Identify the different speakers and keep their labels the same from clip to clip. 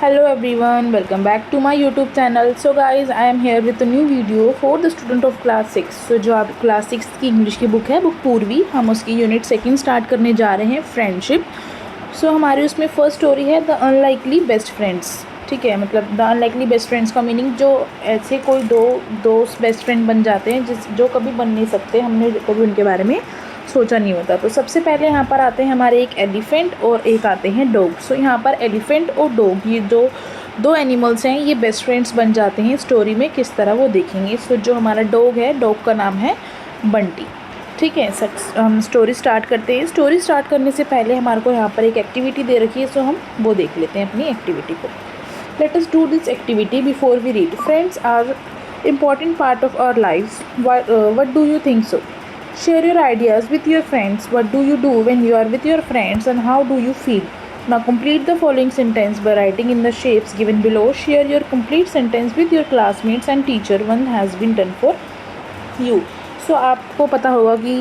Speaker 1: Hello everyone, welcome back to my YouTube channel. So guys, I am here with a new video for the student of class 6. So जो आप class 6 की English की book है, book पूर्वी, हम उसकी unit second start करने जा रहे हैं, फ्रेंडशिप. सो हमारी उसमें फर्स्ट स्टोरी है द अनलाइकली बेस्ट फ्रेंड्स. ठीक है, मतलब द अनलाइकली बेस्ट फ्रेंड्स का मीनिंग जो ऐसे कोई दो दोस्त बेस्ट फ्रेंड बन जाते हैं जो कभी बन नहीं सकते, हमने कभी उनके बारे में सोचा नहीं होता. तो सबसे पहले यहाँ पर आते हैं हमारे एक एलिफेंट और एक आते हैं डॉग. सो यहाँ पर एलिफेंट और डॉग, ये दो एनिमल्स हैं, ये बेस्ट फ्रेंड्स बन जाते हैं. स्टोरी में किस तरह वो देखेंगे. सो जो हमारा डॉग है, डॉग का नाम है बंटी. ठीक है, हम स्टोरी स्टार्ट करते हैं. स्टोरी स्टार्ट करने से पहले हमारे को यहाँ पर एक एक्टिविटी दे रखी है, सो हम वो देख लेते हैं अपनी एक्टिविटी को. Let us do this activity before we read. Friends are important part of our life. What do you think so? Share your ideas with your friends. What do you do when you are with your friends and how do you feel? Now complete the following sentence by writing in the shapes given below. Share your complete sentence with your classmates and teacher. One has been done for you. So आपको पता होगा कि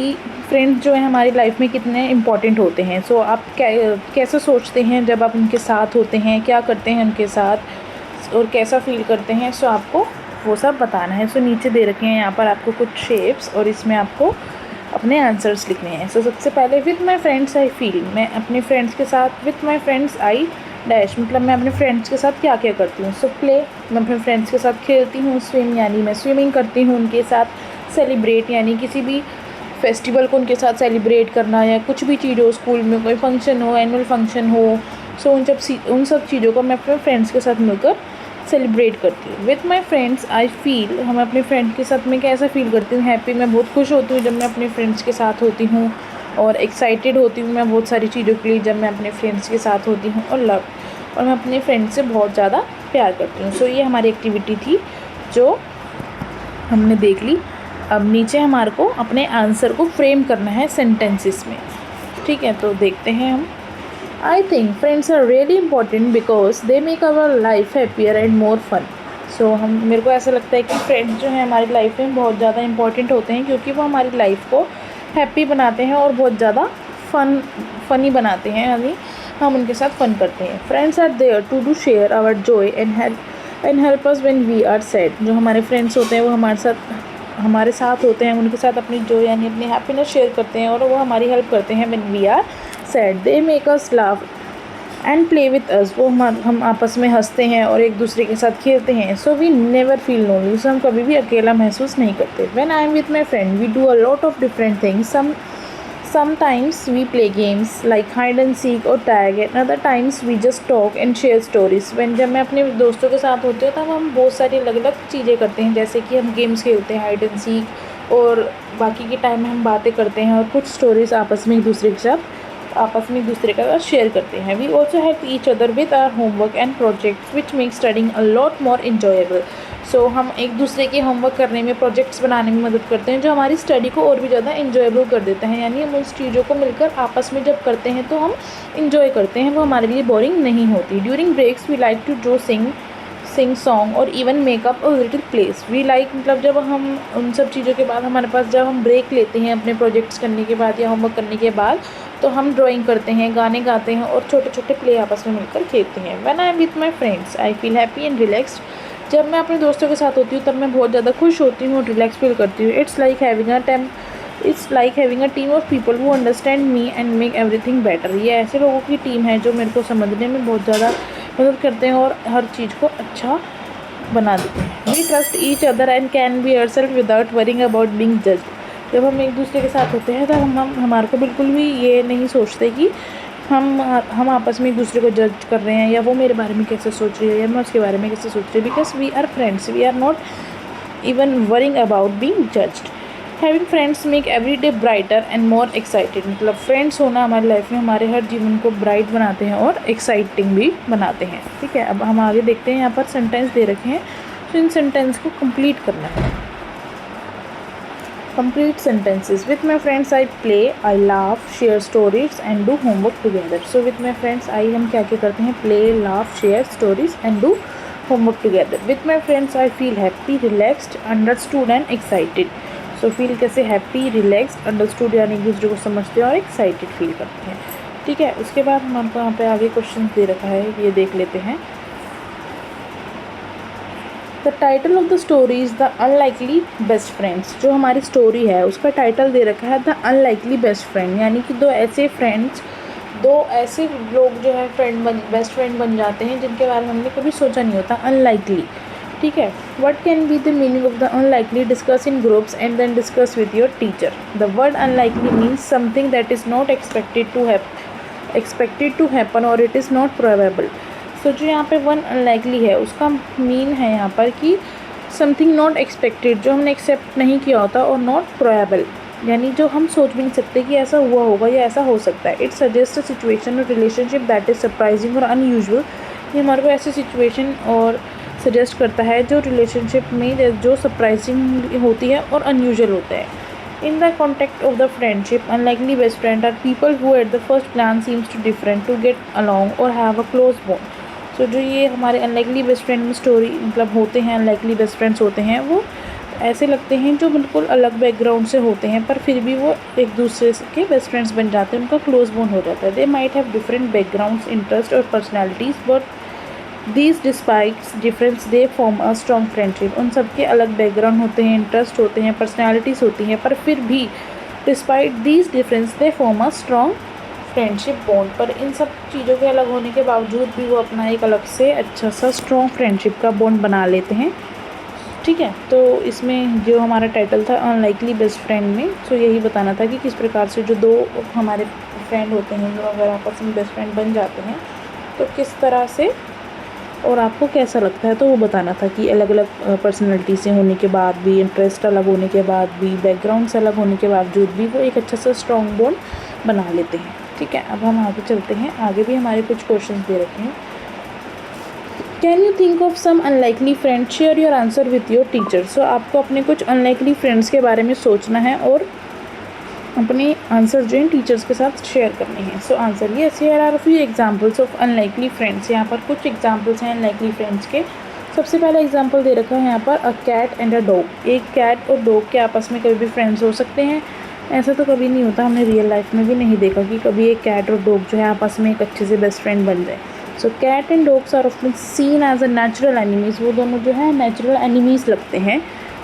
Speaker 1: friends जो है हमारी life में कितने important होते हैं. सो आप कैसे सोचते हैं जब आप उनके साथ होते हैं, क्या करते हैं उनके साथ और कैसा फील करते हैं. सो आपको वो सब बताना है. सो नीचे दे रखे हैं यहाँ पर आपको कुछ शेप्स और इसमें आपको अपने आंसर्स लिखने हैं. सो सबसे पहले with my friends I feel, मैं अपने फ्रेंड्स के साथ, with my friends I dash, मतलब मैं अपने फ्रेंड्स के साथ क्या क्या करती हूँ. सो प्ले, मैं अपने फ्रेंड्स के साथ खेलती हूँ. स्विम, यानी मैं स्विमिंग करती हूँ उनके साथ. सेलिब्रेट, यानी किसी भी फेस्टिवल को उनके साथ सेलिब्रेट करना, या कुछ भी चीज़ हो, स्कूल में कोई फंक्शन हो, एनुअल फंक्शन हो. सो उन सब चीज़ों को मैं अपने फ्रेंड्स के साथ मिलकर सेलिब्रेट करती हूँ. With my friends I feel, हम अपने फ्रेंड्स के साथ मैं कैसा फ़ील करती हूँ. हैप्पी, मैं बहुत खुश होती हूँ जब मैं अपने फ्रेंड्स के साथ होती हूँ. और एक्साइटेड होती हूँ मैं बहुत सारी चीज़ों के लिए जब मैं अपने फ्रेंड्स के साथ होती हूँ. और लव, और मैं अपने फ्रेंड्स से बहुत ज़्यादा प्यार करती हूँ. सो ये हमारी एक्टिविटी थी जो हमने देख ली. अब नीचे हमारे को अपने आंसर को फ्रेम करना है सेंटेंसेस में. ठीक है, तो देखते हैं हम. I think friends are really important because they make our life happier and more fun. So मेरे को ऐसा लगता है कि फ्रेंड्स जो हैं हमारी लाइफ में बहुत ज़्यादा इंपॉर्टेंट होते हैं, क्योंकि वो हमारी लाइफ को हैप्पी बनाते हैं और बहुत ज़्यादा फ़नी बनाते हैं, यानी हम उनके साथ फ़न करते हैं. Friends are there to do share our joy and help us when we are sad. जो हमारे फ्रेंड्स होते हैं वो हमारे साथ होते हैं, उनके साथ अपनी जॉय यानी अपनी हैप्पीनेस शेयर करते हैं और वो हमारी हेल्प करते हैं when we are sad. They make us laugh and play with us, वो हम आपस में हंसते हैं और एक दूसरे के साथ खेलते हैं. So we never feel lonely, so हम कभी भी अकेला महसूस नहीं करते. When I am with my friend we do a lot of different things. sometimes we play games like hide and seek or tag, and other times we just talk and share stories. when जब मैं अपने दोस्तों के साथ होती हूँ तब हम बहुत सारी अलग अलग चीज़ें करते हैं, जैसे कि हम गेम्स खेलते हैं, हाइड एंड सीक, और बाकी के टाइम में हम बातें करते हैं और कुछ स्टोरीज आपस में एक दूसरे के साथ शेयर करते हैं. We also help each other with our homework and projects which make studying a lot more enjoyable. So हम एक दूसरे के होमवर्क करने में, प्रोजेक्ट्स बनाने में मदद करते हैं, जो हमारी स्टडी को और भी ज़्यादा इन्जॉयबल कर देते हैं. यानी हम उस चीज़ों को मिलकर आपस में जब करते हैं तो हम इन्जॉय करते हैं, वो हमारे लिए बोरिंग नहीं होती. During breaks we like to draw, sing song और even make up a little place. We like, मतलब जब हम उन सब चीज़ों के बाद हमारे पास, जब हम ब्रेक लेते हैं अपने प्रोजेक्ट्स करने के बाद या होमवर्क करने के बाद, तो हम ड्राइंग करते हैं, गाने गाते हैं और छोटे छोटे प्ले आपस में मिलकर खेलते हैं. When I am with my friends I feel happy and relaxed. जब मैं अपने दोस्तों के साथ होती हूँ तब मैं बहुत ज़्यादा खुश होती हूँ और रिलैक्स फील करती हूँ. It's like having a team of people who understand me and make everything better. ये ऐसे लोगों की टीम है जो मेरे को समझने में बहुत ज़्यादा मदद करते हैं और हर चीज़ को अच्छा बना देते हैं. We trust each other and can be ourselves without worrying about being judged. जब हम एक दूसरे के साथ होते हैं तो हम हमारे को बिल्कुल भी ये नहीं सोचते कि हम आपस में एक दूसरे को जज कर रहे हैं, या वो मेरे बारे में कैसे सोच रही है या मैं उसके बारे में कैसे सोच रही हूँ. Because we are friends, we are not even worrying about being judged. Having friends make every day brighter and more excited. मतलब फ्रेंड्स होना हमारी लाइफ में हमारे हर जीवन को ब्राइट बनाते हैं और एक्साइटिंग भी बनाते हैं. ठीक है, अब हम आगे देखते हैं. यहाँ पर सेंटेंस दे रखे हैं, तो इन सेंटेंस को कंप्लीट करना है. Complete sentences. With my friends I play, I laugh, share stories and do homework together. So with my friends I हम क्या क्या करते हैं, play, laugh, share stories and do homework together. With my friends I feel happy, relaxed, understood and excited. So feel कैसे, happy, relaxed, understood यानी एक दूसरे को समझते हैं और excited फील करते हैं. ठीक है, उसके बाद हम आपको यहाँ पे आगे क्वेश्चन दे रखा है, ये देख लेते हैं. The title of the story is the unlikely best friends. जो हमारी स्टोरी है उसका टाइटल दे रखा है द अनलाइकली बेस्ट फ्रेंड, यानी कि दो ऐसे लोग जो है बेस्ट फ्रेंड बन जाते हैं जिनके बारे में हमने कभी सोचा नहीं होता, अनलाइकली। ठीक है, what can be the meaning of the unlikely, discuss in groups and then discuss with your teacher. The word unlikely means something that is not expected to happen और it is not probable. So जो यहाँ पे one unlikely है उसका mean है यहाँ पर कि समथिंग नॉट एक्सपेक्टेड, जो हमने एक्सेप्ट नहीं किया होता, और नॉट प्रोबेबल यानी जो हम सोच भी नहीं सकते कि ऐसा हुआ होगा या ऐसा हो सकता है। इट सजेस्ट अ सिचुएशन और रिलेशनशिप दैट इज़ सरप्राइजिंग और अनयूजुअल। ये हमारे को ऐसी सिचुएशन और सजेस्ट करता है जो रिलेशनशिप में जो सरप्राइजिंग होती है और अनयूजुअल होता है। In the context of the friendship, unlikely best friends are people who at the first glance seems to different to get along or have a close bond. So जो ये हमारे unlikely best friend में story मतलब होते हैं, unlikely best friends होते हैं, वो ऐसे लगते हैं जो बिल्कुल अलग बैकग्राउंड से होते हैं पर फिर भी वो एक दूसरे के बेस्ट फ्रेंड्स बन जाते हैं, उनका क्लोज बॉन्ड हो जाता है। They might have different backgrounds, interest और personalities, but these despites difference they form a strong friendship. उन सबके अलग बैकग्राउंड होते हैं, इंटरेस्ट होते हैं, पर्सनैलिटीज़ होती हैं, पर फिर भी despite these difference they form a strong friendship bond. पर इन सब चीज़ों के अलग होने के बावजूद भी वो अपना एक अलग से अच्छा सा स्ट्रॉन्ग फ्रेंडशिप का बॉन्ड बना लेते हैं। ठीक है, तो इसमें जो हमारा टाइटल था अनलाइकली बेस्ट फ्रेंड में, तो यही बताना था कि किस प्रकार से जो दो हमारे फ्रेंड होते हैं जो अगर आपस में बेस्ट फ्रेंड बन जाते हैं तो किस तरह से और आपको कैसा लगता है, तो वो बताना था कि अलग अलग पर्सनैलिटी से होने के बाद भी, इंटरेस्ट अलग होने के बाद भी, बैकग्राउंड से अलग होने के बावजूद भी वो एक अच्छा सा स्ट्रॉन्ग बॉन्ड बना लेते हैं। ठीक है, अब हम आगे चलते हैं। आगे भी हमारे कुछ क्वेश्चंस दे रखे हैं। Can you think of some unlikely friend, share your answer with your teacher. So आपको अपने कुछ अनलाइकली फ्रेंड्स के बारे में सोचना है और अपने आंसर जो हैं टीचर्स के साथ शेयर करने हैं। So answer yes, here are few examples of unlikely friends. यहाँ पर कुछ एग्जांपल्स हैं अनलाइकली फ्रेंड्स के। सबसे पहला एग्जांपल दे रखा है यहाँ पर a cat and a dog. एक कैट और डॉग के आपस में कभी भी फ्रेंड्स हो सकते हैं, ऐसा तो कभी नहीं होता, हमने रियल लाइफ में भी नहीं देखा कि कभी एक कैट और डॉग जो है आपस में एक अच्छे से बेस्ट फ्रेंड बन जाए। So cat and dogs are often seen as a natural enemies. वो दोनों जो है नेचुरल एनिमीज़ लगते हैं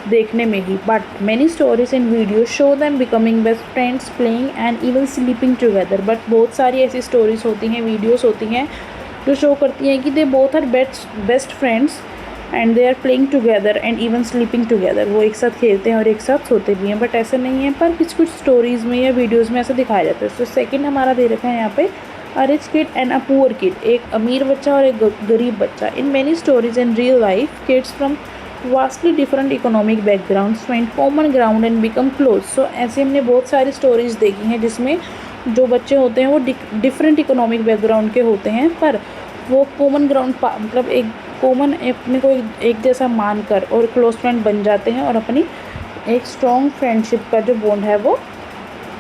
Speaker 1: देखने में ही, but many stories and video show them becoming best friends, playing and even sleeping together. But बहुत सारी ऐसी स्टोरीज होती हैं, वीडियोस होती हैं जो शो करती हैं कि they both are best friends and they are playing together and even sleeping together. वो एक साथ खेलते हैं और एक साथ सोते भी हैं, बट ऐसा नहीं है, पर कुछ स्टोरीज़ में या वीडियोज़ में ऐसा दिखाया जाता है। तो सेकेंड हमारा दे रखा है यहाँ पे a rich kid and a poor kid. एक अमीर बच्चा और एक गरीब बच्चा। In many stories in real life kids from vastly different economic backgrounds find common ground and become close. So ऐसे हमने बहुत सारी स्टोरीज़ देखी हैं जिसमें जो बच्चे होते हैं वो डिफरेंट इकोनॉमिक बैकग्राउंड के होते हैं, पर वो कॉमन ग्राउंड मतलब एक कॉमन अपने को एक जैसा मानकर और क्लोज फ्रेंड बन जाते हैं और अपनी एक स्ट्रॉन्ग फ्रेंडशिप का जो बॉन्ड है वो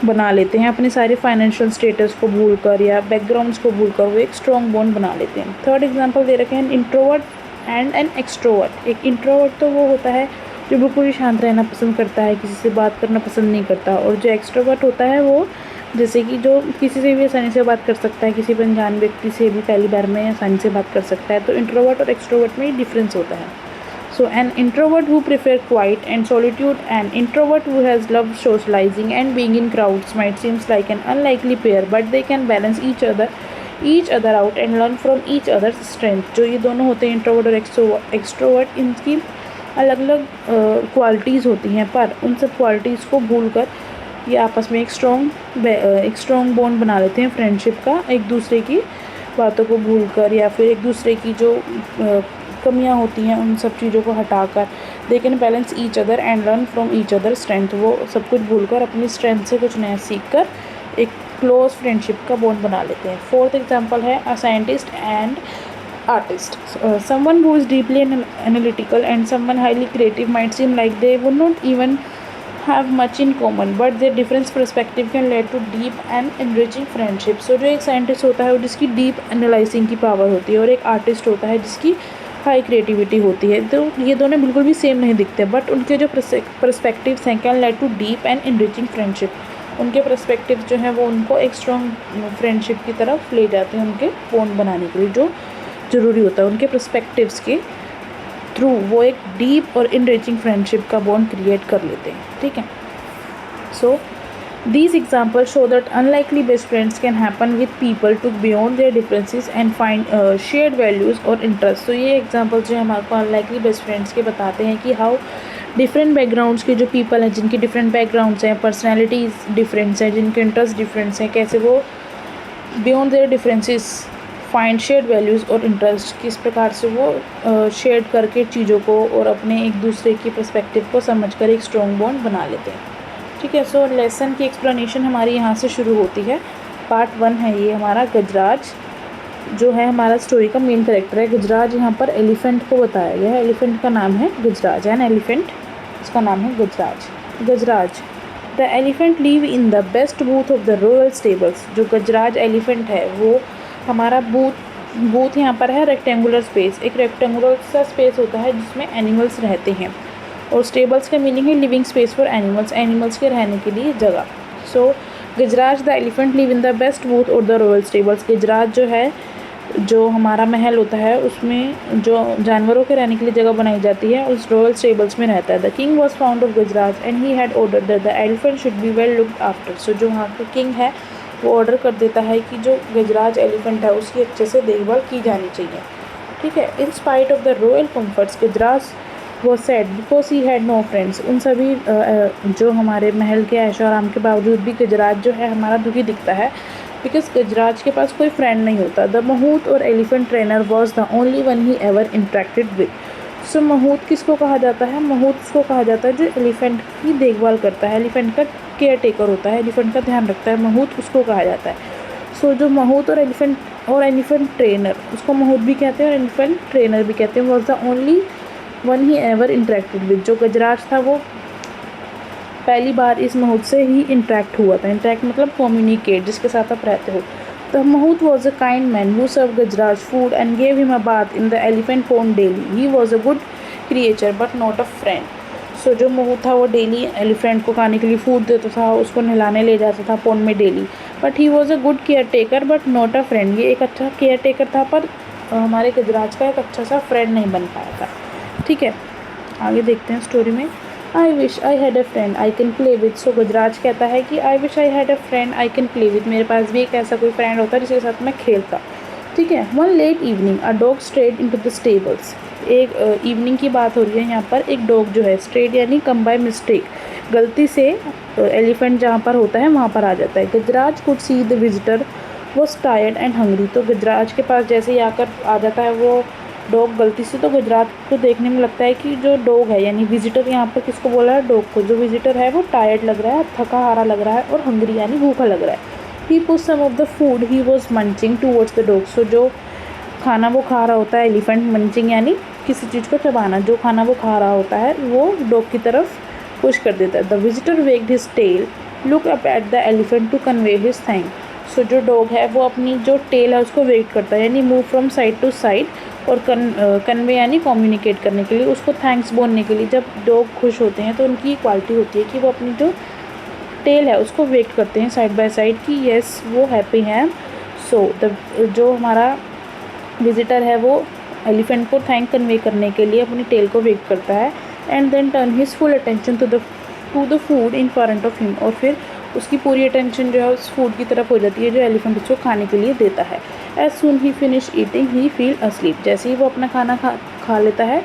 Speaker 1: बना लेते हैं। अपने सारे फाइनेंशियल स्टेटस को भूलकर या बैकग्राउंड्स को भूलकर वो एक स्ट्रॉन्ग बॉन्ड बना लेते हैं। थर्ड एग्जांपल दे रखे हैं इंट्रोवर्ट एंड एन एक्सट्रोवर्ट। एक इंट्रोवर्ट तो वो होता है जो बिल्कुल ही शांत रहना पसंद करता है, किसी से बात करना पसंद नहीं करता, और जो एक्सट्रोवर्ट होता है वो जैसे कि जो किसी से भी आसानी से बात कर सकता है, किसी भी अनजान व्यक्ति से भी पहली बार में आसानी से बात कर सकता है। तो इंट्रोवर्ट और एक्सट्रोवर्ट में डिफरेंस होता है। So an introvert who prefer quiet and solitude, an introvert who has loved socializing and being in crowds might seems like an unlikely pair, but they can balance each other out and learn from each other's strength. जो ये दोनों होते हैं introvert और extrovert, इनकी अलग अलग qualities होती हैं, पर उन सब क्वालिटीज़ को भूलकर ये आपस में एक स्ट्रॉन्ग बॉन्ड बना लेते हैं फ्रेंडशिप का, एक दूसरे की बातों को भूलकर या फिर एक दूसरे की जो कमियां होती हैं उन सब चीज़ों को हटाकर। They can balance each other and learn from each other strength. वो सब कुछ भूलकर अपनी स्ट्रेंथ से कुछ नया सीखकर एक क्लोज फ्रेंडशिप का बॉन्ड बना लेते हैं। फोर्थ एग्जांपल है a scientist and artist. Someone who is deeply analytical and someone highly creative might seem like they would not even have much in common, but their different perspective can lead to deep and enriching friendship. So जो एक scientist होता है वो जिसकी deep analysing की power होती है और एक आर्टिस्ट होता है जिसकी हाई क्रिएटिविटी होती है, तो ये दोनों बिल्कुल भी सेम नहीं दिखते, बट उनके जो परस्पेक्टिव्स हैं can lead to deep and enriching friendship. उनके परस्पेक्टिव जो हैं वो उनको एक स्ट्रॉन्ग फ्रेंडशिप की तरफ ले जाते हैं, उनके बॉन्ड बनाने के लिए जो ज़रूरी होता है उनके परस्पेक्टिव्स के थ्रू वो एक डीप और इनरिचिंग फ्रेंडशिप का बॉन्ड क्रिएट कर लेते हैं, ठीक है। सो these examples show that unlikely best friends can happen with people to beyond their differences and find shared values और interests। तो ये examples जो हमारे को unlikely best friends के बताते हैं कि how different backgrounds के जो people हैं, जिनकी different backgrounds हैं, personalities different हैं, जिनके interests different हैं, कैसे वो beyond their differences find shared values और इंटरेस्ट, किस प्रकार से वो शेयर करके चीज़ों को और अपने एक दूसरे की पर्सपेक्टिव को समझकर एक स्ट्रॉन्ग बॉन्ड बना लेते हैं, ठीक है। सो लेसन की एक्सप्लेनेशन हमारी यहाँ से शुरू होती है। पार्ट 1 है ये हमारा। गजराज जो है हमारा स्टोरी का मेन कैरेक्टर है। गजराज यहाँ पर एलिफेंट को बताया गया है। एलिफेंट का नाम है गजराज, एन एलिफेंट, इसका नाम है Gajraj. Gajraj the elephant live in the best booth of the royal stables. जो गजराज एलिफेंट है वो हमारा बूथ यहाँ पर है रेक्टेंगुलर स्पेस, एक रेक्टेंगुलर सा स्पेस होता है जिसमें एनिमल्स रहते हैं, और स्टेबल्स का मीनिंग है living space for animals, animals के रहने के लिए जगह। So Gajraj the elephant live in the best booth और द रॉयल स्टेबल्स। गजराज जो है, जो हमारा महल होता है उसमें जो जानवरों के रहने के लिए जगह बनाई जाती है, उस रॉयल स्टेबल्स में रहता है। The king was found of Gajraj and he had order that the elephant should be well looked after. So जो वहाँ का किंग है वो ऑर्डर कर देता है कि जो गजराज एलिफेंट है उसकी अच्छे से देखभाल की जानी चाहिए, ठीक है। In spite of the royal comforts Gajraj was sad because he had no friends. उन सभी जो हमारे महल के ऐशो आराम के बावजूद भी गजराज जो है हमारा दुखी दिखता है, बिकॉज गजराज के पास कोई फ्रेंड नहीं होता। द महूत और elephant trainer was the only one he ever interacted with. So mahout किसको कहा जाता है? महूत उसको कहा जाता है जो एलिफेंट की देखभाल करता है, एलिफेंट का केयर टेकर होता है, एलिफेंट का ध्यान रखता है, महूत उसको कहा जाता है। सो जो महूत और एलिफेंट ट्रेनर, उसको महूत भी कहते हैं और एलिफेंट ट्रेनर भी कहते हैं, was the only one he ever interacted with. जो गजराज था वो पहली बार इस महूत से ही इंटरेक्ट हुआ था। इंटरेक्ट मतलब कम्युनिकेट, जिसके साथ आप रहते हो। The mahout was a kind man who serve Gajraj food and gave him a bath in the elephant pond daily. He was a good creature but not a friend. So जो महूत था वो डेली एलिफेंट को खाने के लिए फूड देता था, उसको नहलाने ले जाता था पोंड में daily, but he was a good care taker but not a friend. ये एक अच्छा केयर टेकर था पर हमारे गजराज का एक अच्छा सा फ्रेंड नहीं बन पाया था, ठीक है। आगे देखते हैं स्टोरी में। I wish I had a friend I can play with. So Gajraj कहता है कि I wish I had a friend I can play with, मेरे पास भी एक ऐसा कोई फ्रेंड होता जिसके साथ मैं खेलता, ठीक है। One let evening a dog strayed into the stables. एक इवनिंग की बात हो रही है यहाँ पर। एक डॉग जो है, स्ट्रेड यानी कम बाय मिस्टेक, गलती से एलिफेंट जहाँ पर होता है वहाँ पर आ जाता है। Gajraj could see the visitor was tired and hungry. तो गजराज के पास जैसे ही आकर आ जाता है वो डॉग गलती से, तो गजराज को देखने में लगता है कि जो डॉग है यानी विजिटर, यहाँ पर किसको बोला है? डॉग को। जो विजिटर है वो टायर्ड लग रहा है, थका हारा लग रहा है और हंग्री यानी भूखा लग रहा है। He put some of the food he was munching towards the dog. So जो खाना वो खा रहा होता है एलिफेंट, मंचिंग यानी किसी चीज़ को चबाना, जो खाना वो खा रहा होता है वो डॉग की तरफ पुश कर देता है। The visitor wagged his tail look up at the elephant to convey his thank. So जो डॉग है वो अपनी जो टेल है उसको वेट करता है, यानी move from side to side, और कन्वे यानी कम्युनिकेट करने के लिए, उसको थैंक्स बोलने के लिए। जब डॉग खुश होते हैं तो उनकी क्वालिटी होती है कि वो अपनी जो टेल है उसको वेट करते हैं साइड बाय साइड कि येस वो हैप्पी हैं। सो जो हमारा विजिटर है वो एलिफेंट को थैंक कन्वे करने के लिए अपनी टेल को वेट करता है, and then turn his full attention to the food in front of him. और फिर उसकी पूरी अटेंशन जो है उस फूड की तरफ हो जाती है जो एलिफेंट उसको खाने के लिए देता है। एज सून ही फिनिश ईटिंग ही फील अस्लीप। जैसे ही वो अपना खाना खा लेता है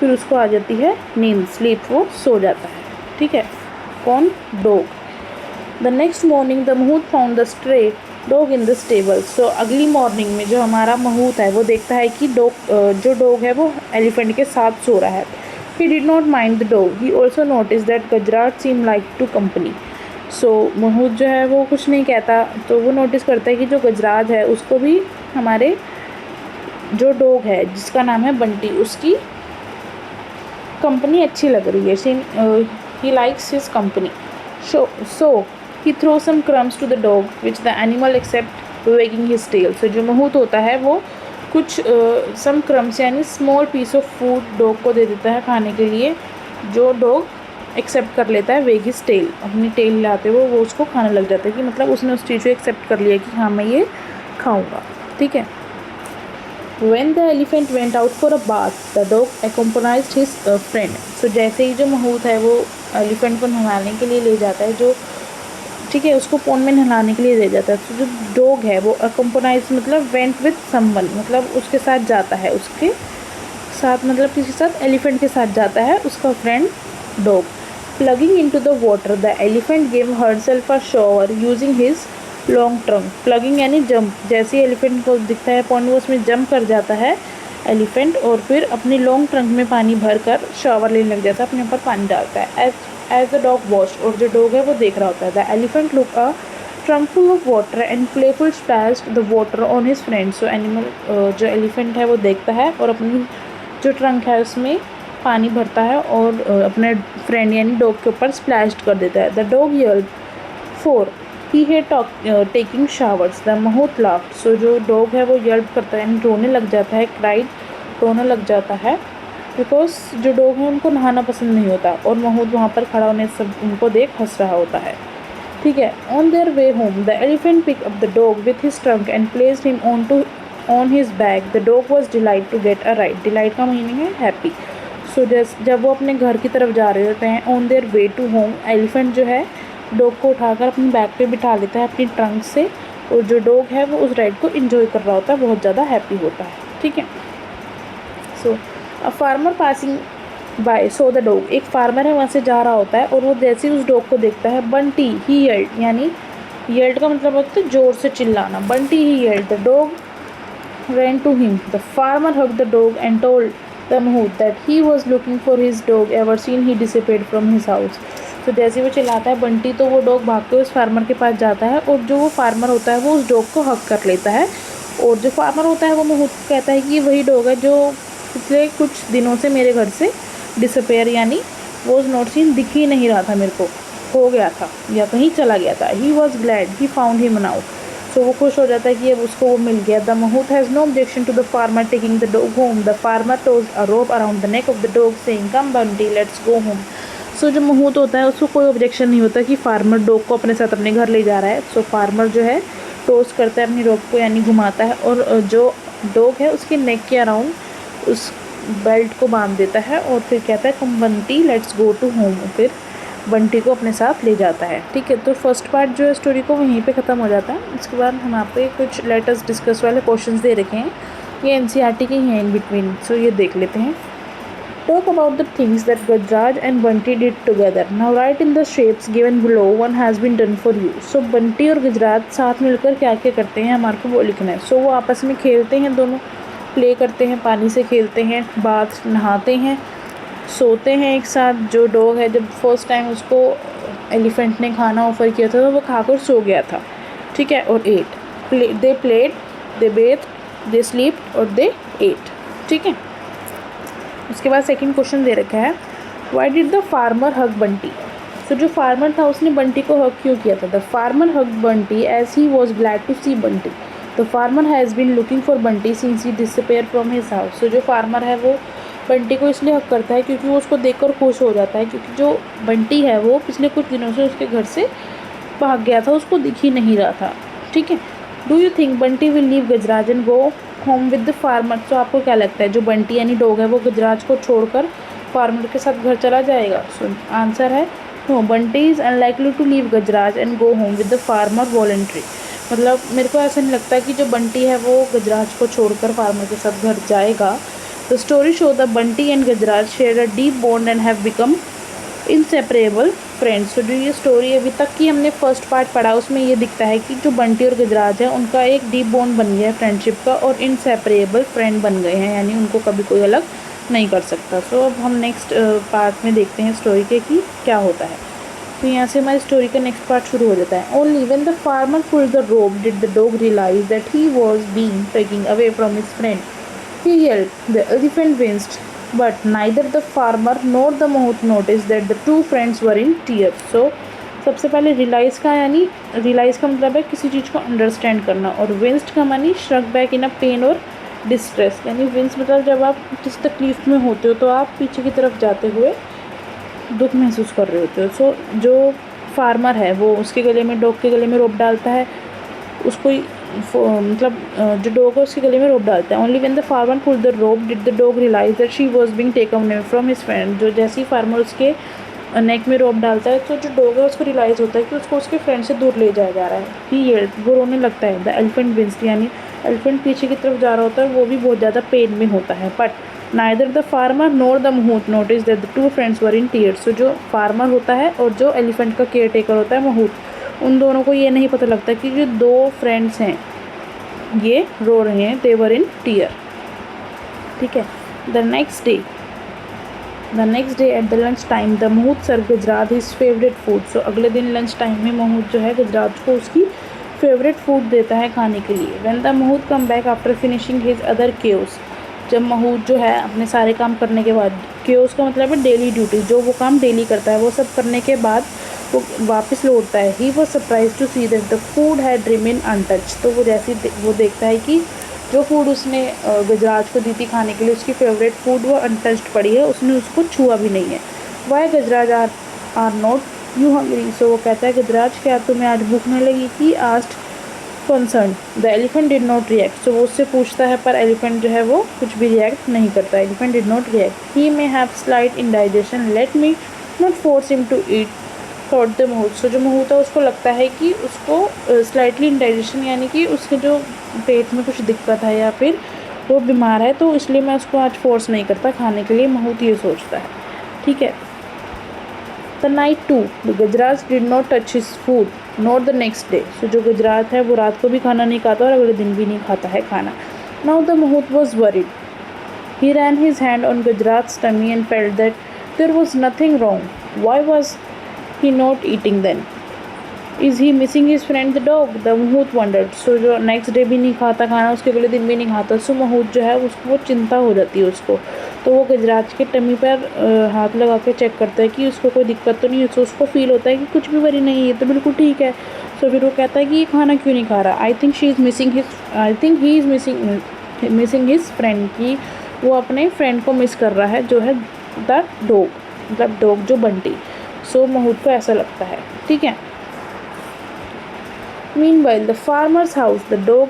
Speaker 1: फिर उसको आ जाती है नींद, स्लीप, वो सो जाता है, ठीक है। कौन? Dog. The next morning the mahout found the stray dog in the stable. So अगली मॉर्निंग में जो हमारा महूत है वो देखता है कि जो डॉग है वो एलिफेंट के साथ सो रहा है। He did not mind the dog, he also notice that Gajraj seem like to company. So mahout जो है वो कुछ नहीं कहता, तो वो नोटिस करता है कि जो गजराज है उसको भी हमारे जो डॉग है जिसका नाम है बंटी, उसकी कंपनी अच्छी लग रही है। He likes his company. So he throw some crumbs to the dog which the animal accept wagging his tail. So जो महूत होता है वो कुछ सम क्रम्स यानी small piece of food dog को दे देता है खाने के लिए, जो डॉग एक्सेप्ट कर लेता है। वेग हिज टेल, अपनी टेल हिलाते हुए वो उसको खाने लग जाता है कि मतलब उसने उस चीज़ को एक्सेप्ट कर लिया कि हाँ मैं ये खाऊंगा, ठीक है। When the elephant went out for a bath, the dog accompanied his friend. So जैसे ही जो महूत है वो एलिफेंट को नहलाने के लिए ले जाता है, जो ठीक है उसको पॉन्ड में नहलाने के लिए ले जाता है, तो जो डॉग है वो accompanies मतलब went with someone, मतलब उसके साथ जाता है, उसके साथ मतलब किसी साथ एलिफेंट के साथ जाता है उसका friend dog. Plugging into the water, the elephant gave herself a shower using his long trunk. Plugging यानी जंप. जैसे ही एलिफेंट को दिखता है पॉन्ड, वो उसमें जंप कर जाता है एलिफेंट और फिर अपनी लॉन्ग ट्रंक में पानी भर कर शावर लेने लग जाता है, अपने ऊपर पानी डालता है. एज द डॉग वॉच, और जो डॉग है वो देख रहा होता है. The elephant look a trunk full of water and playful splashed the water on his friend. So animal जो एलिफेंट है वो देखता है और अपनी जो ट्रंक है उसमें पानी भरता है और अपने फ्रेंड यानी डॉग के ऊपर स्प्लैश्ड कर देता है. The dog yelled for he है taking showers. The mahout laughed. So जो डॉग है वो यल्प करता है यानी रोने लग जाता है, क्राइड रोने लग जाता है, बिकॉज जो डॉग है उनको नहाना पसंद नहीं होता और महूत वहाँ पर खड़ा होने सब उनको देख हंस रहा होता है. ठीक है. On their way home the elephant pick up the dog with his trunk and placed him on his back. The dog was delight to get a ride. Delight का मीनिंग है हैप्पी. सो जब वो अपने घर की तरफ जा रहे होते हैं, on their way to home, elephant जो है डॉग को उठाकर अपनी बैक पे बिठा लेता है अपनी ट्रंक से, और जो डॉग है वो उस राइड को एंजॉय कर रहा होता है, बहुत ज़्यादा हैप्पी होता है. ठीक है. So a farmer passing by saw the dog. एक फार्मर है वहाँ से जा रहा होता है और वो जैसे ही उस डॉग को देखता है, बंटी ही यल्ड, यानी यल्ड का मतलब होता है जोर से चिल्लाना. Bunty he yelled. The dog ran to him. The farmer hugged the dog and told the mahout that he was looking for his dog ever since he disappeared from his house. तो जैसे वो चिल्लाता है बंटी, तो वो डॉग भाग के उस फार्मर के पास जाता है और जो वो फार्मर होता है वो उस डॉग को हक कर लेता है, और जो फार्मर होता है वो महूत को कहता है कि ये वही डॉग है जो पिछले कुछ दिनों से मेरे घर से डिसअपेयर यानी वॉज नॉट सीन, दिख ही नहीं रहा था मेरे को, हो गया था या कहीं चला गया था. He was glad he found him now. So वो खुश हो जाता है कि अब उसको वो मिल गया. The mahout has no objection to the farmer taking the dog home. The farmer tows a rope around the neck of the dog saying come Bunty let's go home. So जो महूत होता है उसको कोई ऑब्जेक्शन नहीं होता कि फार्मर डॉग को अपने साथ अपने घर ले जा रहा है. सो फार्मर जो है टोस करता है अपनी रोप को यानी घुमाता है, और जो डॉग है उसके नेक के अराउंड उस बेल्ट को बांध देता है और फिर कहता है come Bunty let's go to home. फिर बंटी को अपने साथ ले जाता है. ठीक है. तो फर्स्ट पार्ट जो है स्टोरी को वहीं पे ख़त्म हो जाता है. इसके बाद हम आप पे कुछ लेटर्स डिस्कस वाले क्वेश्चंस दे रखे हैं, ये एनसीईआरटी के ही हैं इन बिटवीन. सो ये देख लेते हैं. Talk about the things that Gajraj and Bunty did together. Now write in the shapes given below one has been done for you. So Bunty और गजराज साथ मिलकर क्या क्या करते हैं हमारे को वो लिखना है. सो वो आपस में खेलते हैं, दोनों प्ले करते हैं, पानी से खेलते हैं, बाथ नहाते हैं, सोते हैं एक साथ. जो डॉग है जब फर्स्ट टाइम उसको एलिफेंट ने खाना ऑफर किया था तो वो खाकर सो गया था. ठीक है. और they played, they Beth, they sleep और दे एट. ठीक है. उसके बाद सेकंड क्वेश्चन दे रखा है why did the farmer hug Bunty. सो जो फार्मर था उसने बंटी को हग क्यों किया था. The farmer hug Bunty as he was glad to see Bunty. The farmer has been looking for Bunty since he disappear from his house. So जो फार्मर है वो बंटी को इसलिए हक करता है क्योंकि वो उसको देखकर खुश हो जाता है, क्योंकि जो बंटी है वो पिछले कुछ दिनों से उसके घर से भाग गया था, उसको दिख ही नहीं रहा था. ठीक है. Do you think Bunty will leave Gajraj and go home with the farmer. तो आपको क्या लगता है जो बंटी यानी डॉग है वो गजराज को छोड़कर फार्मर के साथ घर चला जाएगा. सो आंसर है no. Bunty is unlikely to leave Gajraj and go home with the farmer voluntary. मतलब मेरे को ऐसा नहीं लगता कि जो बंटी है वो गजराज को छोड़कर फार्मर के साथ घर जाएगा. The story show the Bunty and Gajraj share a deep bond and have become inseparable friends. तो जो ये स्टोरी अभी तक की हमने फर्स्ट पार्ट पढ़ा उसमें ये दिखता है कि जो बंटी और गजराज है उनका एक डीप बॉन्ड बन गया है फ्रेंडशिप का, और इनसेपरेबल फ्रेंड बन गए हैं, यानी उनको कभी कोई अलग नहीं कर सकता. सो अब हम नेक्स्ट पार्ट में देखते हैं स्टोरी के कि क्या होता है. तो यहाँ से हमारी स्टोरी का नेक्स्ट पार्ट शुरू हो जाता है. Only when the farmer pulled the rope did the dog realise that he was being taking away from his friend. He yelped. The elephant winced. But neither the farmer nor the mahout noticed that the two friends were in tears. So सबसे पहले realise का यानी realise का मतलब है किसी चीज़ को understand करना, और विंस्ड का मानी shrunk back in a pain और डिस्ट्रेस. यानी विंस मतलब जब आप किस तकलीफ़ में होते हो तो आप पीछे की तरफ जाते हुए दुख महसूस कर रहे होते हो. सो जो फार्मर है वो उसके गले में, डॉग के गले में रोप डालता है, उसको मतलब जो डॉग है उसके गले में रोप डालता है। Only when the farmer pulled the rope did the dog realise that she was being taken away from his friend. जो जैसे ही फार्मर उसके नेक में रोप डालता है तो जो डॉग है उसको रियलाइज़ होता है कि उसको उसके फ्रेंड से दूर ले जाया जा रहा है। ही येल्ड, वो रोने लगता है। द एलिफेंट विंस्ड, यानी एलिफेंट पीछे की तरफ जा रहा होता है, वो भी बहुत ज़्यादा पेन में होता है। But neither the farmer nor the mahout notice that the two friends were in tears. तो जो फार्मर होता है और जो एलिफेंट का केयर टेकर होता है महूत, उन दोनों को ये नहीं पता लगता कि जो दो फ्रेंड्स हैं ये रो रहे हैं। They were in tear. ठीक है। The next day at the lunch time the mahout serve Gajraj his favourite food. सो अगले दिन लंच टाइम में महूत जो है गजरात को उसकी फेवरेट फूड देता है खाने के लिए। When the mahout come back after finishing his other chaos, जब महूत जो है अपने सारे काम करने के बाद, केओस का मतलब है डेली ड्यूटी, जो वो काम डेली करता है, वो सब करने के बाद वो वापस लौटता है। He was surprise to see that the food had remain untouch. तो वो जैसे वो देखता है कि जो फूड उसने गजराज को दी थी खाने के लिए, उसकी फेवरेट फूड वो अनटच्ड पड़ी है, उसने उसको छुआ भी नहीं है। Why Gajraj are not you hungry. So वो कहता है गजराज क्या तुम्हें आज भूख नहीं लगी थी? Asked concern. The elephant did not react. So वो उससे पूछता है पर एलिफेंट जो है वो कुछ भी रिएक्ट नहीं करता। Elephant did not react. He may have slight indigestion, let me not force him to eat thought the mahout. So जो महूत है उसको लगता है कि उसको स्लाइटली इंडाइजेशन, यानी कि उसके जो पेट में कुछ दिक्कत है या फिर वो बीमार है, तो इसलिए मैं उसको आज फोर्स नहीं करता खाने के लिए। महूत ये सोचता है। ठीक है। The night to the Gajraj did not touch his food not the next day. So जो गुजरात है वो रात को भी खाना नहीं खाता और अगले दिन भी नहीं खाता है खाना। Now the mahout was worried. He ran his hand on Gujarat tummy and felt that there was nothing wrong. Why was he not eating then? Is he missing his friend the dog? The महूत wondered. So जो next day भी नहीं खाता खाना, उसके अगले दिन भी नहीं खाता, सो महूत जो है उसको वो चिंता हो जाती है उसको। तो वो गजराज के टमी पर हाथ लगा के चेक करता है कि उसको कोई दिक्कत तो नहीं है। सो उसको फील होता है कि कुछ भी वरी नहीं है, तो बिल्कुल ठीक है। सो फिर वो कहता है कि ये खाना क्यों नहीं खा रहा। I think he is missing his friend, कि वो अपने फ्रेंड को मिस कर रहा है जो है द डॉग, मतलब डॉग जो बंटी। सो महूत को ऐसा लगता है। ठीक है। Meanwhile the farmer's house the dog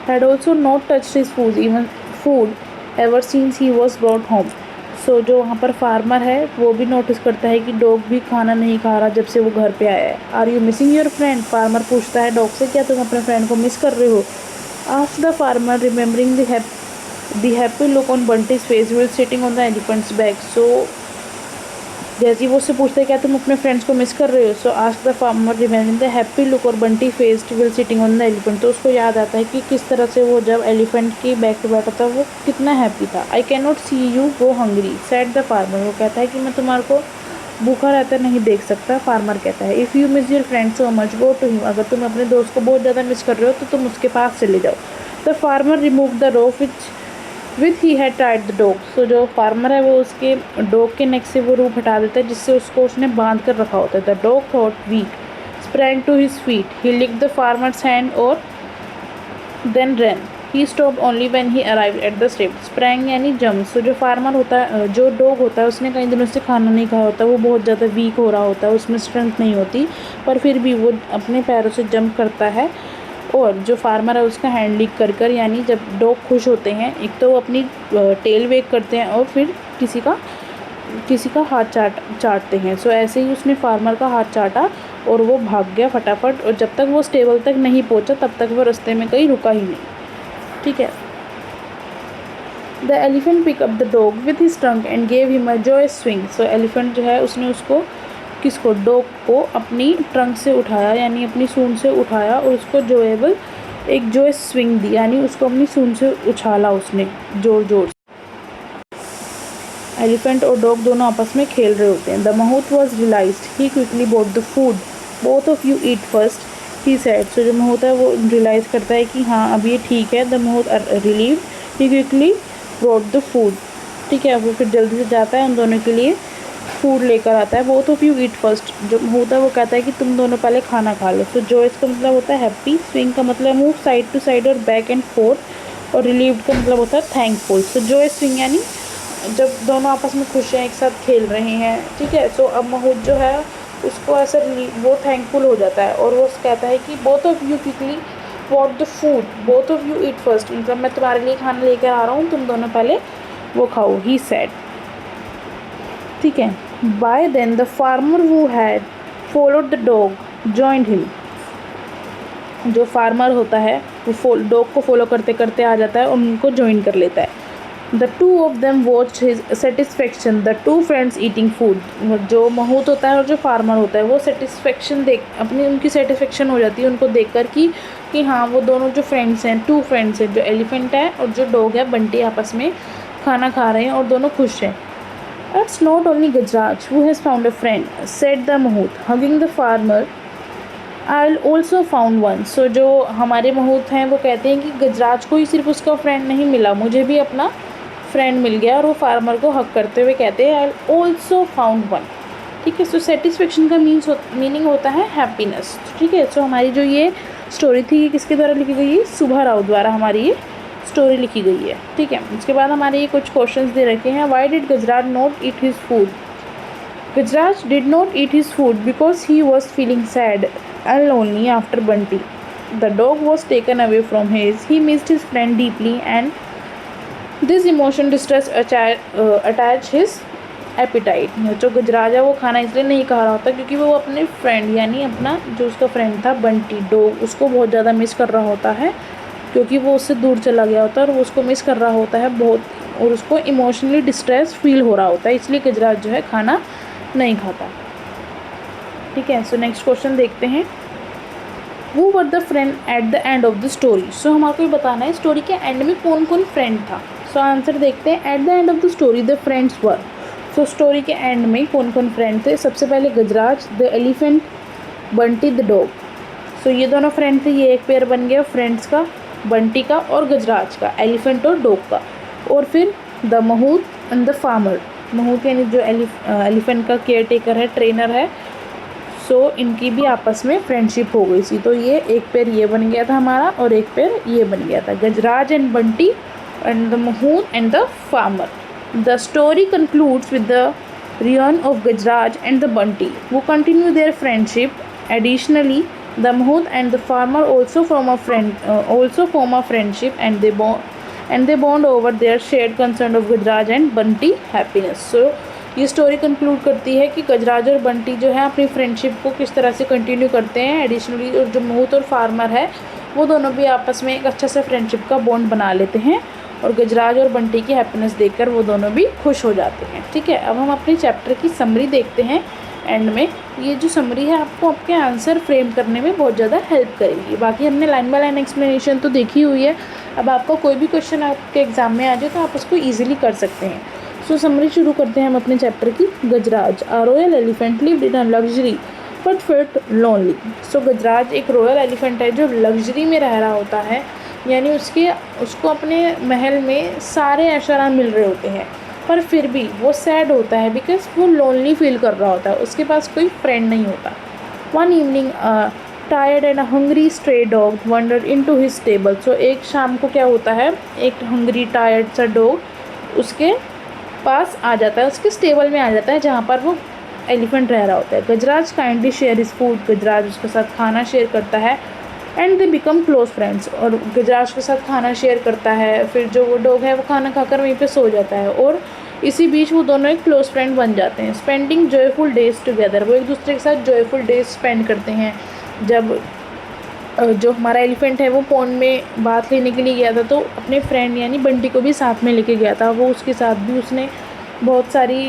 Speaker 1: had also not touched his food ever since he was brought home. So जो वहाँ पर फार्मर है वो भी नोटिस करता है कि डॉग भी खाना नहीं खा रहा जब से वो घर पे आया है। Are you missing your friend? Farmer पूछता है डॉग से, क्या तुम अपने फ्रेंड को मिस कर रहे हो? Asked the farmer remembering the happy look on Bunty's face while sitting on the elephant's back. So जैसे ही वो उससे पूछते हैं क्या तुम अपने फ्रेंड्स को मिस कर रहे हो, so ask the farmer remembering the happy look और Bunty faced while sitting on the elephant. तो उसको याद आता है कि किस तरह से वो जब एलिफेंट की बैक पे बैठा था वो कितना हैप्पी था। I can not see you go hungry said the farmer. वो कहता है कि मैं तुम्हारे को भूखा रहता नहीं देख सकता। फार्मर कहता है if you miss your friend so much go to him. अगर तुम अपने दोस्त को बहुत ज़्यादा मिस कर रहे हो तो तुम उसके पास चले जाओ। The farmer remove the rope with he had tied the dog. So जो फार्मर है वो उसके डॉग के नेक से वो रूप हटा देता है जिससे उसको उसने बांध कर रखा होता है। The dog thought weak sprang to his feet, he licked the farmer's hand और then run. He stopped only when he arrived at the step. Sprang यानी जंप। सो जो फार्मर होता है, जो डॉग होता है, उसने कई दिनों से खाना नहीं खाया होता, वो बहुत ज़्यादा वीक हो रहा होता है, उसमें स्ट्रेंथ नहीं होती, पर फिर भी वो अपने पैरों से जंप करता है। और जो फार्मर है उसका हैंड लिक कर यानी जब डॉग खुश होते हैं, एक तो वो अपनी टेल वेग करते हैं और फिर किसी का हाथ चाटते हैं। सो ऐसे ही उसने फार्मर का हाथ चाटा और वो भाग गया फटाफट, और जब तक वो स्टेबल तक नहीं पहुंचा तब तक वो रास्ते में कहीं रुका ही नहीं। ठीक है। The elephant pick up the dog with his trunk and gave him a joyous swing. So elephant जो है उसने उसको डॉग को अपनी ट्रंक से उठाया, यानी अपनी सूंड से उठाया और उसको जोएबल एक जॉयस स्विंग दी, यानी उसको अपनी सूंड से उछाला उसने जोर जोर से। एलिफेंट और डॉग दोनों आपस में खेल रहे होते हैं। The mahout was realised, he quickly bought the food, both of you eat first, he said. So जो महूत है वो रियलाइज़ करता है कि हाँ अब ये ठीक है। The mahout relieved, he quickly brought the food. ठीक है। वो फिर जल्दी से जाता है उन दोनों के लिए फूड लेकर आता है। Both of you eat first, जो होता है वो कहता है कि तुम दोनों पहले खाना खा लो। तो जॉयस का मतलब होता है हैप्पी, स्विंग का मतलब मूव साइड टू साइड और बैक एंड फोर्थ, और रिलीव्ड का मतलब होता है थैंकफुल। सो जॉयस स्विंग यानी जब दोनों आपस में खुश हैं, एक साथ खेल रहे हैं। ठीक है। सो अब महूत जो है उसको ऐसा वो थैंकफुल हो जाता है और वो कहता है कि both of you quickly what the food both of you eat first, मतलब मैं तुम्हारे लिए खाना लेकर आ रहा हूँ, तुम दोनों पहले वो खाओ, ही सेड। ठीक है। By then the farmer who had followed the dog joined him, जो फार्मर होता है वो डॉग को फॉलो करते करते आ जाता है और उनको ज्वाइन कर लेता है। The two of them watch his satisfaction the two friends eating food, जो महूत होता है और जो फार्मर होता है वो सेटिस्फेक्शन देख अपनी उनकी सेटिस्फेक्शन हो जाती है उनको देखकर कि हाँ वो दोनों जो फ्रेंड्स हैं, टू फ्रेंड्स हैं, जो एलिफेंट है और जो डॉग है बंटी, आपस में खाना खा रहे हैं और दोनों खुश हैं। It's not only Gajraj who has found a friend said the mahout hugging the farmer, I also found one. So जो हमारे महूत हैं वो कहते हैं कि गजराज को ही सिर्फ उसका फ्रेंड नहीं मिला, मुझे भी अपना फ्रेंड मिल गया, और वो फार्मर को हक करते हुए कहते हैं आई ऑल्सो फाउंड वन। ठीक है। सो सेटिस्फेक्शन का मीनिंग होता है हैप्पीनेस। ठीक है। सो हमारी जो ये स्टोरी थी ये किसके द्वारा लिखी गई है? सुभा राव द्वारा हमारी ये स्टोरी लिखी गई है। ठीक है। उसके बाद हमारे ये कुछ क्वेश्चंस दे रखे हैं। Why did Gajraj not eat his food? Gajraj did not eat his food because he was feeling sad and lonely after Bunty. The dog was taken away from his. He missed his friend deeply and this emotion distress attached his appetite. जो गजराज है वो खाना इसलिए नहीं खा रहा होता क्योंकि वो अपने फ्रेंड यानी अपना जो उसका फ्रेंड था बंटी डॉग, उसको बहुत ज़्यादा मिस कर रहा होता है क्योंकि वो उससे दूर चला गया होता है और वो उसको मिस कर रहा होता है बहुत, और उसको इमोशनली डिस्ट्रेस फील हो रहा होता है, इसलिए गजराज जो है खाना नहीं खाता। ठीक है। सो नेक्स्ट क्वेश्चन देखते हैं। Who were the friend at the end of the story? सो हमारे को बताना है स्टोरी के एंड में कौन कौन फ्रेंड था। सो आंसर देखते हैं। At the end of the story the friends were. So story के एंड में कौन कौन फ्रेंड थे? सबसे पहले Gajraj, the elephant, Bunty, the dog. So ये दोनों फ्रेंड थे, ये एक पेयर बन गया फ्रेंड्स का, बंटी का और गजराज का, एलिफेंट और डॉग का। और फिर the mahout and the farmer. महूत यानी जो एलिफेंट का केयर टेकर है, ट्रेनर है, सो इनकी भी आपस में फ्रेंडशिप हो गई थी। तो ये एक पेयर ये बन गया था हमारा और एक पेयर ये बन गया था, Gajraj and Bunty and the mahout and the farmer. The story concludes with the return of Gajraj and the Bunty who continue their friendship. Additionally, the mahut and the farmer also form a friendship and they bond over their shared concern of Gajraj and Bunty happiness. So ये story conclude करती है कि गजराज और बंटी जो है अपनी friendship को किस तरह से कंटिन्यू करते हैं। एडिशनली और जो महूत और फार्मर है वो दोनों भी आपस में एक अच्छा सा फ्रेंडशिप का बॉन्ड बना लेते हैं और गजराज और बंटी की हैप्पीनेस देखकर वो दोनों भी खुश हो जाते हैं। ठीक है। अब हम अपने चैप्टर की समरी देखते हैं। एंड में ये जो समरी है आपको आपके आंसर फ्रेम करने में बहुत ज़्यादा हेल्प करेगी। बाकी हमने लाइन बाय लाइन एक्सप्लेनेशन तो देखी हुई है। अब आपको कोई भी क्वेश्चन आपके एग्जाम में आ जाए तो आप उसको ईजिली कर सकते हैं। सो समरी शुरू करते हैं हम अपने चैप्टर की। Gajraj, a royal elephant lived in a luxury but felt lonely. So Gajraj एक रॉयल एलिफेंट है जो लग्जरी में रह रहा होता है, यानी उसको अपने महल में सारे ऐशआराम मिल रहे होते हैं, पर फिर भी वो सैड होता है बिकॉज वो लोनली फील कर रहा होता है, उसके पास कोई फ्रेंड नहीं होता। One evening tired and hungry stray dog wandered into his stable. So एक शाम को क्या होता है, एक हंग्री टायर्ड सा डॉग उसके पास आ जाता है, उसके स्टेबल में आ जाता है जहाँ पर वो एलिफेंट रह रहा होता है। गजराज काइंडली शेयर इज फूड। गजराज उसके साथ खाना शेयर करता है and they become close friends. और गजराज के साथ खाना शेयर करता है, फिर जो वो डॉग है वो खाना खाकर वहीं पे सो जाता है और इसी बीच वो दोनों एक क्लोज फ्रेंड बन जाते हैं। Spending joyful days together. वो एक दूसरे के साथ जॉयफुल डेज स्पेंड करते हैं। जब जो हमारा एलिफेंट है वो पॉन्ड में बात लेने के लिए गया था तो अपने फ्रेंड यानी बंटी को भी साथ में लेके गया था। वो उसके साथ भी उसने बहुत सारी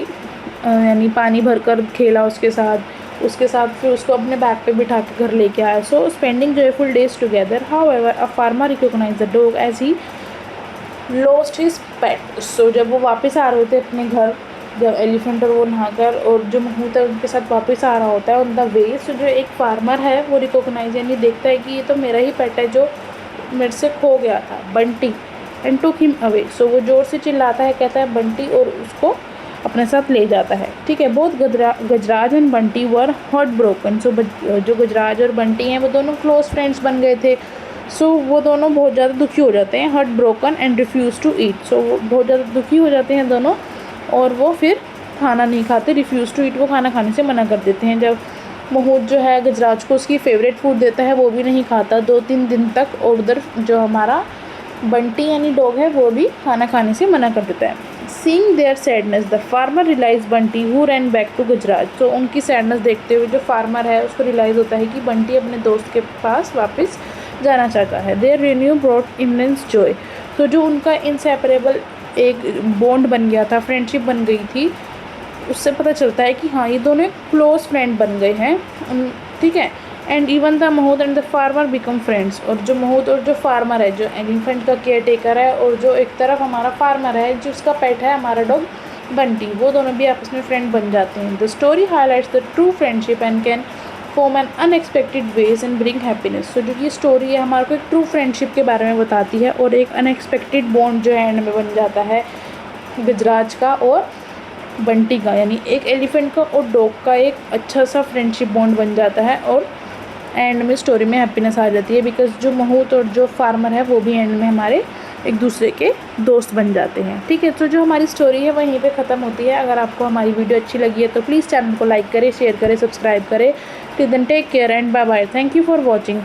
Speaker 1: यानी पानी भरकर खेला उसके साथ फिर उसको अपने बैग पे बिठा के घर लेके आया। So spending joyful days together. However a farmer recognise the dog as he lost his pet. So जब वो वापस आ रहे थे अपने घर, जब एलिफेंट और वो नहाकर और जो महूत है उनके साथ वापस आ रहा होता है ऑन द वे, सो जो एक फार्मर है वो रिकॉग्नाइज यानी देखता है कि ये तो मेरा ही पेट है जो मेरे से खो गया था, Bunty, and took him away. So वो ज़ोर से चिल्लाता है, कहता है बंटी, और उसको अपने साथ ले जाता है। ठीक है। Both Gajraj and Bunty were heart broken. So जो गजराज और बंटी हैं वो दोनों क्लोज फ्रेंड्स बन गए थे। सो वो दोनों बहुत ज़्यादा दुखी हो जाते हैं, heart broken and refuse to eat. So वो बहुत ज़्यादा दुखी हो जाते हैं दोनों और वो फिर खाना नहीं खाते, रिफ्यूज़ टू ईट, वो खाना खाने से मना कर देते हैं। जब महूद जो है गजराज को उसकी फेवरेट फूड देता है, वो भी नहीं खाता 2-3 दिन तक। और उधर जो हमारा बंटी यानी डॉग है वो भी खाना खाने से मना कर देता है। Seeing their sadness the farmer realise Bunty who ran back to Gajraj. तो उनकी सैडनेस देखते हुए जो फार्मर है उसको रियलाइज़ होता है कि बंटी अपने दोस्त के पास वापस जाना चाहता है। Their renew brought immense joy. तो जो उनका इनसेपरेबल एक बॉन्ड बन गया था, फ्रेंडशिप बन गई थी, उससे पता चलता है कि हाँ ये दोनों क्लोज फ्रेंड बन गए हैं। ठीक है। And even the Mahud and the farmer become friends. और जो महूद और जो फार्मर है, जो एलिफेंट का केयर टेकर है और जो एक तरफ हमारा फार्मर है जिसका पेट है हमारा डॉग बंटी, वो दोनों भी आपस में फ्रेंड बन जाते हैं। The story highlights the true friendship and can form an unexpected ways and bring happiness. तो जो ये स्टोरी है हमारे को एक ट्रू फ्रेंडशिप के बारे में बताती है और एक अनएक्सपेक्टेड बॉन्ड जो है एंड में बन जाता है गजराज का और बंटी का, यानी एक एलिफेंट का और डॉग का एक अच्छा सा फ्रेंडशिप बॉन्ड बन जाता है। और एंड में स्टोरी में हैप्पीनेस आ जाती है बिकॉज जो महूद और जो फार्मर है वो भी एंड में हमारे एक दूसरे के दोस्त बन जाते हैं। ठीक है। तो जो हमारी स्टोरी है वहीं पे ख़त्म होती है। अगर आपको हमारी वीडियो अच्छी लगी है तो प्लीज़ चैनल को लाइक करें, शेयर करें, सब्सक्राइब करें। Till then take care and bye bye. Thank you for watching.